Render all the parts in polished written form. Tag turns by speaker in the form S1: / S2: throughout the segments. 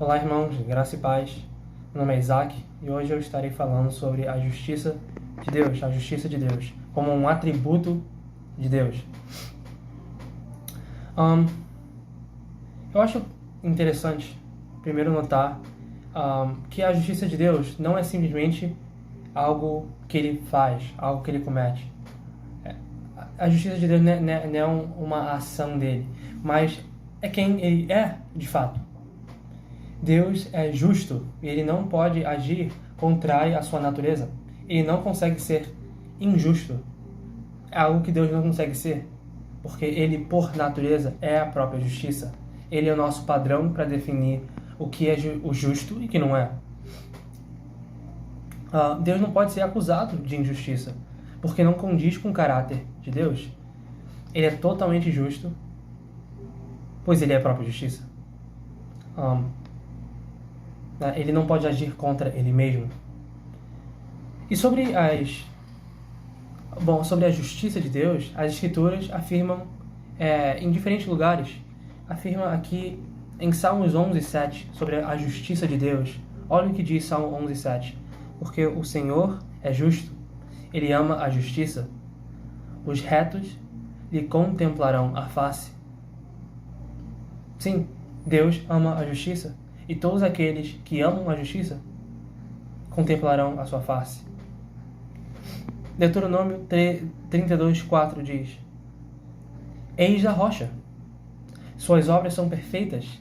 S1: Olá, irmãos, graça e paz. Meu nome é Isaac e hoje eu estarei falando sobre a justiça de Deus, como um atributo de Deus. Eu acho interessante, primeiro, notar que a justiça de Deus não é simplesmente algo que ele faz, algo que ele comete. A justiça de Deus não é uma ação dele, mas é quem ele é de fato. Deus é justo e ele não pode agir contrário à sua natureza. Ele não consegue ser injusto. É algo que Deus não consegue ser, porque ele, por natureza, é a própria justiça. Ele é o nosso padrão para definir o que é o justo e o que não é. Deus não pode ser acusado de injustiça, porque não condiz com o caráter de Deus. Ele é totalmente justo, pois ele é a própria justiça. Ele não pode agir contra ele mesmo. E sobre a justiça de Deus, as Escrituras afirmam em diferentes lugares. Afirma aqui em Salmos 11:7 sobre a justiça de Deus. Olha o que diz Salmo 11:7. Porque o Senhor é justo, Ele ama a justiça. Os retos lhe contemplarão a face. Sim, Deus ama a justiça. E todos aqueles que amam a justiça contemplarão a sua face. Deuteronômio 32:4 diz: Eis a rocha, suas obras são perfeitas,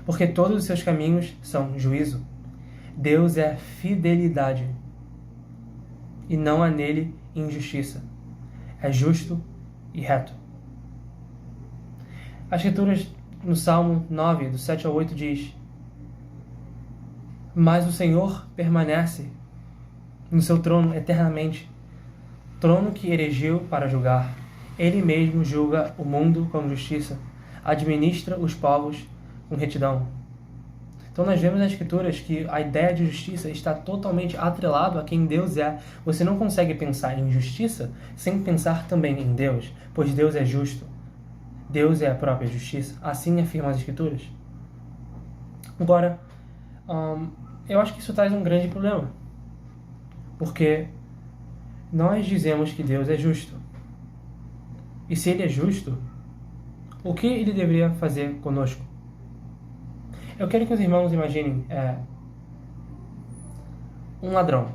S1: porque todos os seus caminhos são juízo. Deus é fidelidade, e não há nele injustiça. É justo e reto. As Escrituras no Salmo 9, do 7 ao 8, diz: Mas o Senhor permanece no seu trono eternamente, trono que erigiu para julgar. Ele mesmo julga o mundo com justiça, administra os povos com retidão. Então nós vemos nas Escrituras que a ideia de justiça está totalmente atrelada a quem Deus é. Você não consegue pensar em justiça sem pensar também em Deus, pois Deus é justo. Deus é a própria justiça. Assim afirmam as Escrituras. Agora, eu acho que isso traz um grande problema. Porque nós dizemos que Deus é justo. E se Ele é justo, o que Ele deveria fazer conosco? Eu quero que os irmãos imaginem um ladrão.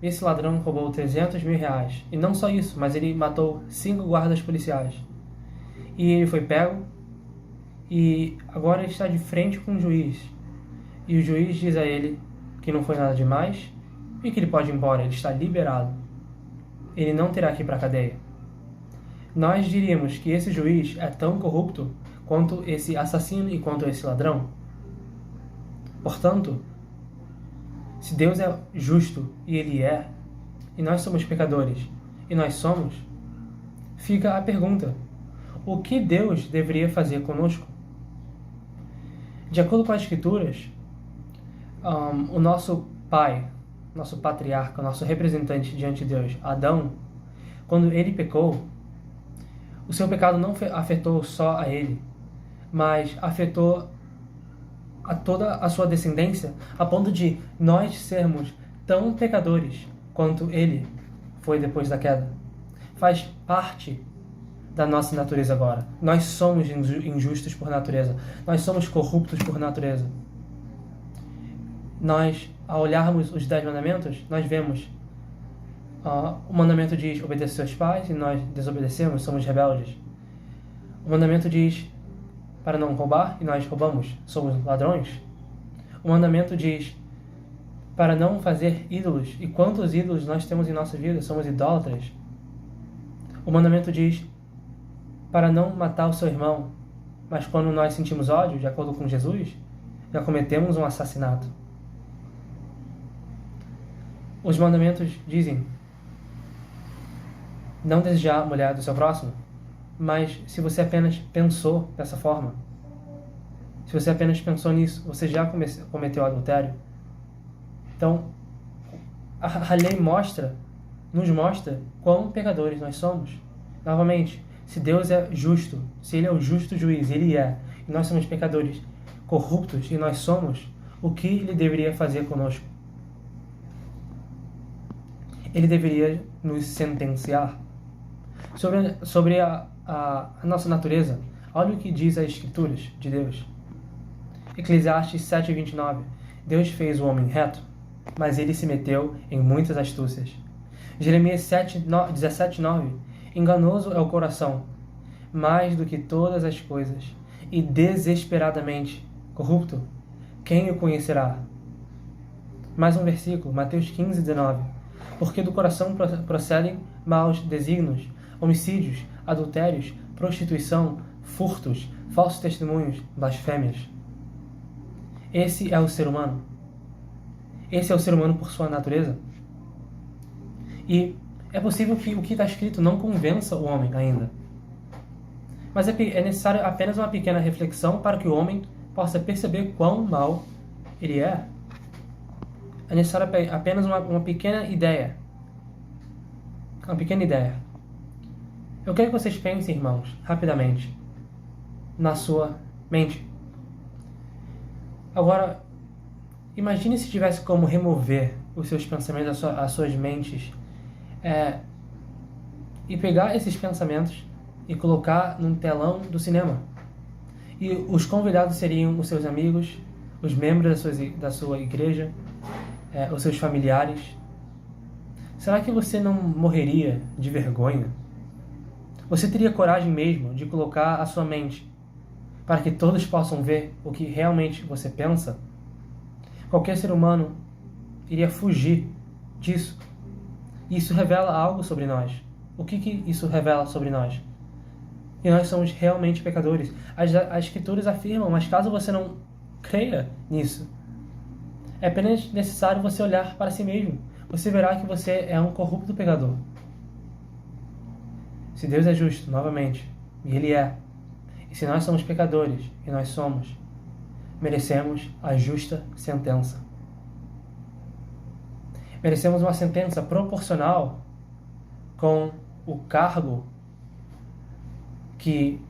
S1: Esse ladrão roubou 300 mil reais. E não só isso, mas ele matou 5 guardas policiais. E ele foi pego, e agora ele está de frente com o juiz. E o juiz diz a ele que não foi nada demais e que ele pode ir embora, ele está liberado. Ele não terá que ir para a cadeia. Nós diríamos que esse juiz é tão corrupto quanto esse assassino e quanto esse ladrão. Portanto, se Deus é justo, e Ele é, e nós somos pecadores, e nós somos, fica a pergunta: o que Deus deveria fazer conosco? De acordo com as Escrituras, o nosso pai, nosso patriarca, nosso representante diante de Deus, Adão, quando ele pecou, o seu pecado não afetou só a ele, mas afetou a toda a sua descendência, a ponto de nós sermos tão pecadores quanto ele foi depois da queda. Faz parte da nossa natureza agora. Nós somos injustos por natureza. Nós somos corruptos por natureza. Nós, ao olharmos os 10 mandamentos, nós vemos o mandamento diz obedecer seus pais e nós desobedecemos, somos rebeldes. O mandamento diz para não roubar e nós roubamos, somos ladrões. O mandamento diz para não fazer ídolos, e quantos ídolos nós temos em nossa vida, somos idólatras. O mandamento diz para não matar o seu irmão, mas quando nós sentimos ódio, de acordo com Jesus, já cometemos um assassinato. Os mandamentos dizem não desejar a mulher do seu próximo, mas se você apenas pensou dessa forma, se você apenas pensou nisso, você já cometeu adultério. Então, a lei nos mostra quão pecadores nós somos. Novamente, se Deus é justo, se Ele é o justo juiz, Ele é, e nós somos pecadores, corruptos, e nós somos, o que ele deveria fazer conosco? Ele deveria nos sentenciar. Sobre a nossa natureza, olha o que diz as Escrituras de Deus. Eclesiastes 7:29. Deus fez o homem reto, mas ele se meteu em muitas astúcias. Jeremias 17:9. Enganoso é o coração, mais do que todas as coisas, e desesperadamente corrupto. Quem o conhecerá? Mais um versículo, Mateus 15:19. Porque do coração procedem maus desígnios, homicídios, adultérios, prostituição, furtos, falsos testemunhos, blasfêmias. Esse é o ser humano. Esse é o ser humano por sua natureza. E é possível que o que está escrito não convença o homem ainda. Mas é necessário apenas uma pequena reflexão para que o homem possa perceber quão mau ele é. É necessário apenas uma pequena ideia. Uma pequena ideia. Eu quero que vocês pensem, irmãos, rapidamente, na sua mente. Agora, imagine se tivesse como remover os seus pensamentos, as suas mentes, e pegar esses pensamentos e colocar num telão do cinema. E os convidados seriam os seus amigos, os membros da sua igreja, os seus familiares. Será que você não morreria de vergonha? Você teria coragem mesmo de colocar a sua mente para que todos possam ver o que realmente você pensa? Qualquer ser humano iria fugir disso. Isso revela algo sobre nós. O que isso revela sobre nós? Que nós somos realmente pecadores. As Escrituras afirmam, mas caso você não creia nisso, é apenas necessário você olhar para si mesmo. Você verá que você é um corrupto pecador. Se Deus é justo, novamente, e Ele é, e se nós somos pecadores, e nós somos, merecemos a justa sentença. Merecemos uma sentença proporcional com o cargo que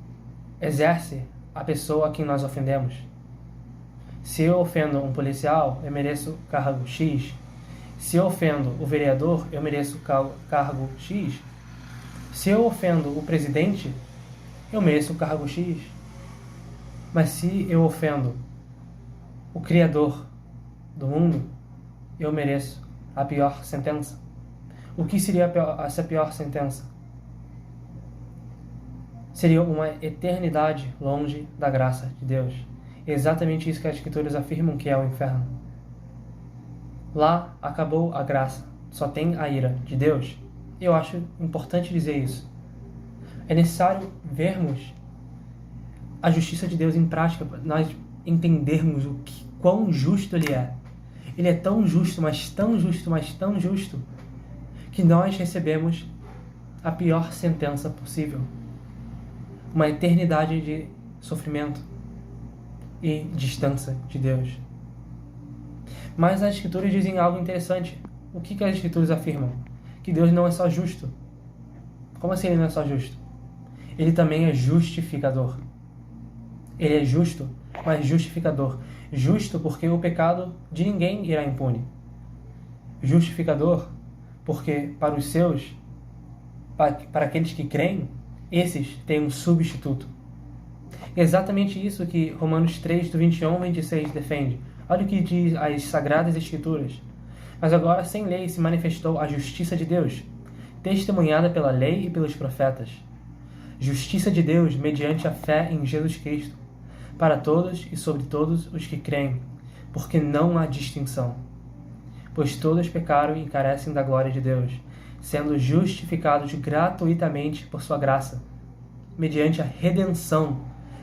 S1: exerce a pessoa a quem nós ofendemos. Se eu ofendo um policial, eu mereço cargo X. Se eu ofendo o vereador, eu mereço cargo X. Se eu ofendo o presidente, eu mereço cargo X. Mas se eu ofendo o Criador do mundo, eu mereço a pior sentença. O que seria essa pior sentença? Seria uma eternidade longe da graça de Deus. É exatamente isso que as Escrituras afirmam que é o inferno. Lá acabou a graça, só tem a ira de Deus. Eu acho importante dizer isso. É necessário vermos a justiça de Deus em prática, para nós entendermos quão justo Ele é. Ele é tão justo, mas tão justo, mas tão justo, que nós recebemos a pior sentença possível. Uma eternidade de sofrimento e distância de Deus. Mas as Escrituras dizem algo interessante. O que as Escrituras afirmam? Que Deus não é só justo. Como assim Ele não é só justo? Ele também é justificador. Ele é justo, mas justificador. Justo porque o pecado de ninguém irá impune. Justificador porque para os seus, para aqueles que creem, esses têm um substituto. É exatamente isso que Romanos 3, do 21 ao 26 defende. Olha o que diz as Sagradas Escrituras. Mas agora sem lei se manifestou a justiça de Deus, testemunhada pela lei e pelos profetas. Justiça de Deus mediante a fé em Jesus Cristo, para todos e sobre todos os que creem, porque não há distinção. Pois todos pecaram e carecem da glória de Deus, sendo justificados gratuitamente por sua graça, mediante a redenção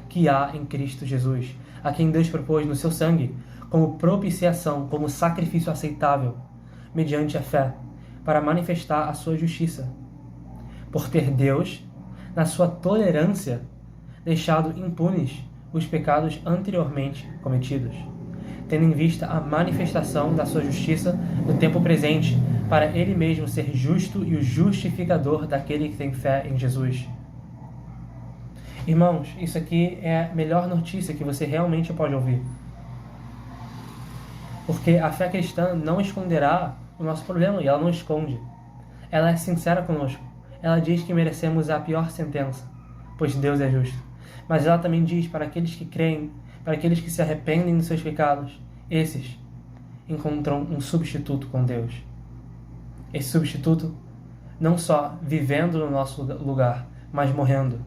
S1: que há em Cristo Jesus, a quem Deus propôs no seu sangue, como propiciação, como sacrifício aceitável, mediante a fé, para manifestar a sua justiça. Por ter Deus, na sua tolerância, deixado impunes os pecados anteriormente cometidos, tendo em vista a manifestação da sua justiça no tempo presente, para Ele mesmo ser justo e o justificador daquele que tem fé em Jesus. Irmãos, isso aqui é a melhor notícia que você realmente pode ouvir. Porque a fé cristã não esconderá o nosso problema, e ela não esconde. Ela é sincera conosco. Ela diz que merecemos a pior sentença, pois Deus é justo. Mas ela também diz para aqueles que creem, para aqueles que se arrependem dos seus pecados, esses encontram um substituto com Deus. Esse substituto não só vivendo no nosso lugar, mas morrendo.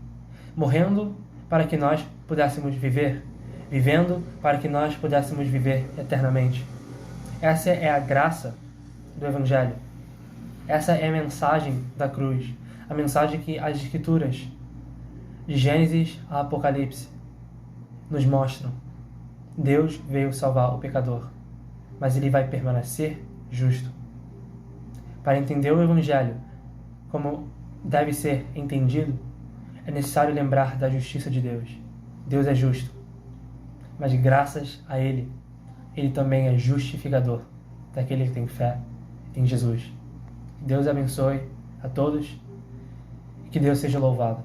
S1: Morrendo para que nós pudéssemos viver, vivendo para que nós pudéssemos viver eternamente. Essa é a graça do Evangelho. Essa é a mensagem da cruz, a mensagem que as Escrituras, de Gênesis a Apocalipse, nos mostram. Deus veio salvar o pecador, mas ele vai permanecer justo. Para entender o Evangelho como deve ser entendido, é necessário lembrar da justiça de Deus. Deus é justo, mas graças a Ele, Ele também é justificador daquele que tem fé em Jesus. Que Deus abençoe a todos e que Deus seja louvado.